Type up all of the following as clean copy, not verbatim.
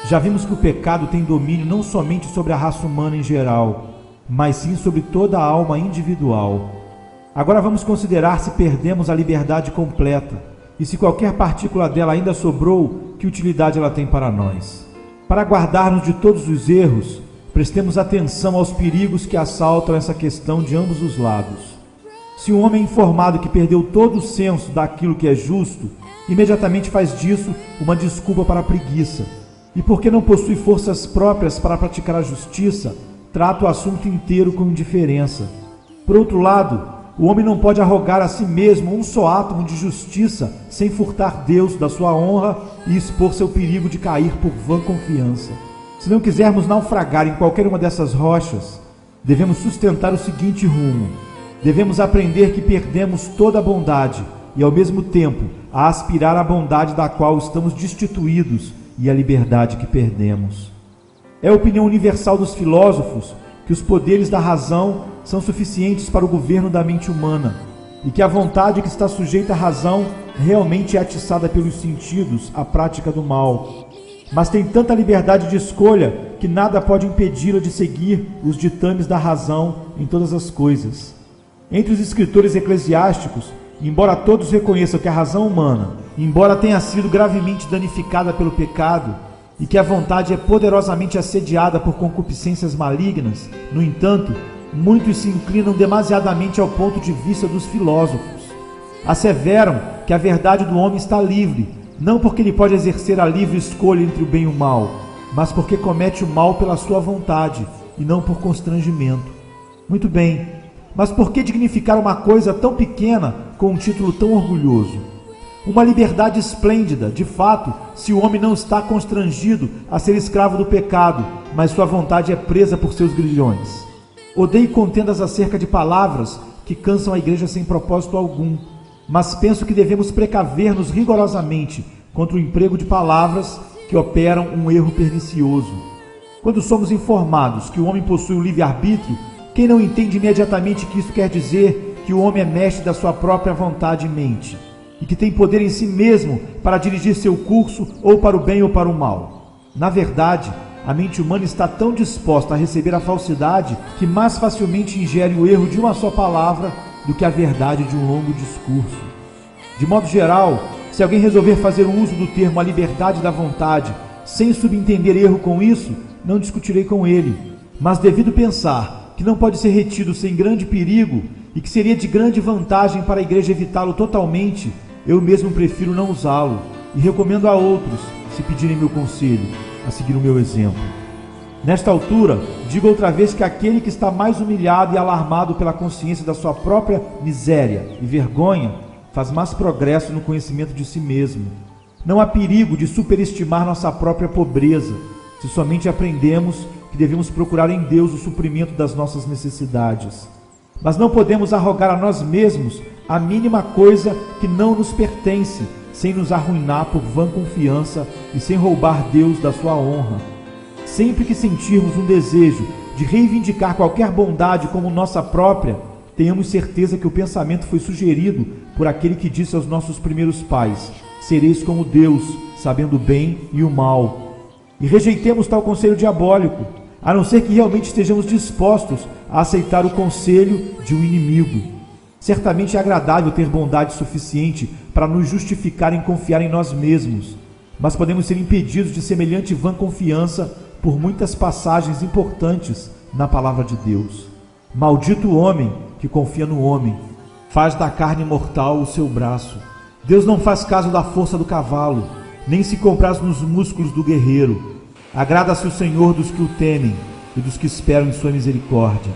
Já vimos que o pecado tem domínio não somente sobre a raça humana em geral, mas sim sobre toda a alma individual. Agora vamos considerar se perdemos a liberdade completa e se qualquer partícula dela ainda sobrou, que utilidade ela tem para nós. Para guardar-nos de todos os erros, prestemos atenção aos perigos que assaltam essa questão de ambos os lados. Se um homem é informado que perdeu todo o senso daquilo que é justo, imediatamente faz disso uma desculpa para a preguiça. E porque não possui forças próprias para praticar a justiça, trata o assunto inteiro com indiferença. Por outro lado, o homem não pode arrogar a si mesmo um só átomo de justiça sem furtar Deus da sua honra e expor seu perigo de cair por vã confiança. Se não quisermos naufragar em qualquer uma dessas rochas, devemos sustentar o seguinte rumo. Devemos aprender que perdemos toda a bondade e, ao mesmo tempo, a aspirar à bondade da qual estamos destituídos e a liberdade que perdemos. É a opinião universal dos filósofos que os poderes da razão são suficientes para o governo da mente humana e que a vontade que está sujeita à razão realmente é atiçada pelos sentidos à prática do mal. Mas tem tanta liberdade de escolha que nada pode impedi-la de seguir os ditames da razão em todas as coisas. Entre os escritores eclesiásticos, embora todos reconheçam que a razão humana, embora tenha sido gravemente danificada pelo pecado e que a vontade é poderosamente assediada por concupiscências malignas, no entanto, muitos se inclinam demasiadamente ao ponto de vista dos filósofos. Asseveram que a verdade do homem está livre, não porque ele pode exercer a livre escolha entre o bem e o mal, mas porque comete o mal pela sua vontade e não por constrangimento. Muito bem, mas por que dignificar uma coisa tão pequena com um título tão orgulhoso? Uma liberdade esplêndida, de fato, se o homem não está constrangido a ser escravo do pecado, mas sua vontade é presa por seus grilhões. Odeio contendas acerca de palavras que cansam a igreja sem propósito algum, mas penso que devemos precaver-nos rigorosamente contra o emprego de palavras que operam um erro pernicioso. Quando somos informados que o homem possui o livre-arbítrio, quem não entende imediatamente que isso quer dizer que o homem é mestre da sua própria vontade e mente, e que tem poder em si mesmo para dirigir seu curso ou para o bem ou para o mal? Na verdade, a mente humana está tão disposta a receber a falsidade que mais facilmente ingere o erro de uma só palavra do que a verdade de um longo discurso. De modo geral, se alguém resolver fazer uso do termo a liberdade da vontade, sem subentender erro com isso, não discutirei com ele, mas devido pensar que não pode ser retido sem grande perigo e que seria de grande vantagem para a igreja evitá-lo totalmente, eu mesmo prefiro não usá-lo e recomendo a outros, se pedirem meu conselho, a seguir o meu exemplo. Nesta altura, digo outra vez que aquele que está mais humilhado e alarmado pela consciência da sua própria miséria e vergonha faz mais progresso no conhecimento de si mesmo. Não há perigo de superestimar nossa própria pobreza, se somente aprendemos que devemos procurar em Deus o suprimento das nossas necessidades. Mas não podemos arrogar a nós mesmos a mínima coisa que não nos pertence, sem nos arruinar por vã confiança e sem roubar Deus da sua honra. Sempre que sentirmos um desejo de reivindicar qualquer bondade como nossa própria, tenhamos certeza que o pensamento foi sugerido por aquele que disse aos nossos primeiros pais: sereis como Deus, sabendo o bem e o mal. E rejeitemos tal conselho diabólico, a não ser que realmente estejamos dispostos a aceitar o conselho de um inimigo. Certamente é agradável ter bondade suficiente para nos justificar em confiar em nós mesmos, mas podemos ser impedidos de semelhante vã confiança por muitas passagens importantes na palavra de Deus. Maldito o homem que confia no homem, faz da carne mortal o seu braço. Deus não faz caso da força do cavalo, nem se compraz nos músculos do guerreiro. Agrada-se o Senhor dos que o temem e dos que esperam em sua misericórdia.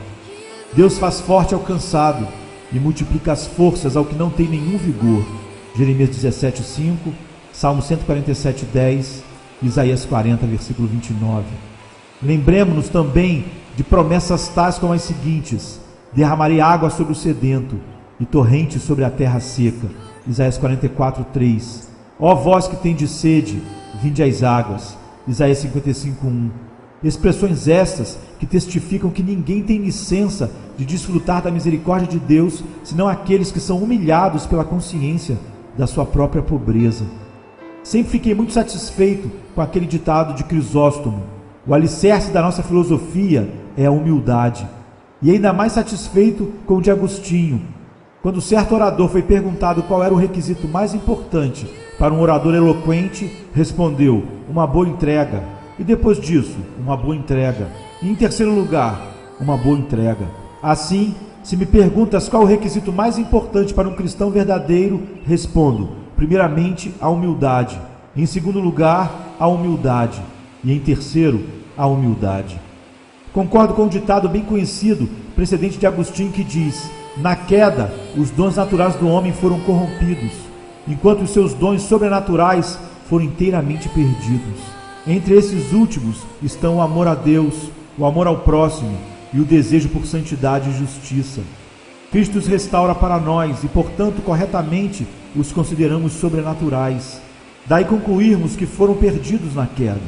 Deus faz forte ao cansado e multiplica as forças ao que não tem nenhum vigor. Jeremias 17:5, Salmo 147:10, Isaías 40, versículo 29. Lembremos-nos também de promessas tais como as seguintes: derramarei água sobre o sedento e torrentes sobre a terra seca. Isaías 44:3. Ó vós que tendes sede, vinde às águas. Isaías 55:1. Expressões estas que testificam que ninguém tem licença de desfrutar da misericórdia de Deus, senão aqueles que são humilhados pela consciência da sua própria pobreza. Sempre fiquei muito satisfeito com aquele ditado de Crisóstomo: o alicerce da nossa filosofia é a humildade. E ainda mais satisfeito com o de Agostinho, quando certo orador foi perguntado qual era o requisito mais importante para um orador eloquente, respondeu: uma boa entrega. E depois disso, uma boa entrega. E em terceiro lugar, uma boa entrega. Assim, se me perguntas qual o requisito mais importante para um cristão verdadeiro, respondo: primeiramente, a humildade. Em segundo lugar, a humildade. E em terceiro, a humildade. Concordo com um ditado bem conhecido, precedente de Agostinho, que diz: na queda, os dons naturais do homem foram corrompidos, enquanto os seus dons sobrenaturais foram inteiramente perdidos. Entre esses últimos estão o amor a Deus, o amor ao próximo e o desejo por santidade e justiça. Cristo os restaura para nós e, portanto, corretamente os consideramos sobrenaturais. Daí concluirmos que foram perdidos na queda.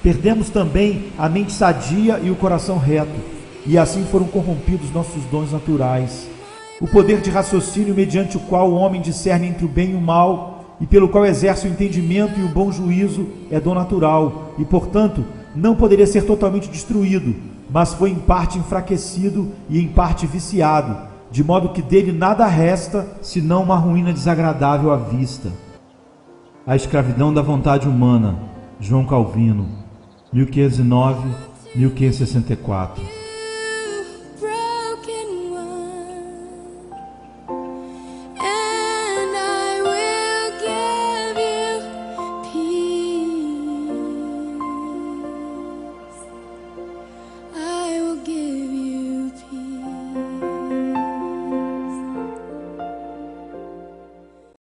Perdemos também a mente sadia e o coração reto, e assim foram corrompidos nossos dons naturais. O poder de raciocínio mediante o qual o homem discerne entre o bem e o mal, e pelo qual exerce o entendimento e o bom juízo, é dom natural, e, portanto, não poderia ser totalmente destruído, mas foi em parte enfraquecido e em parte viciado, de modo que dele nada resta, senão uma ruína desagradável à vista. A escravidão da vontade humana, João Calvino, 1509-1564.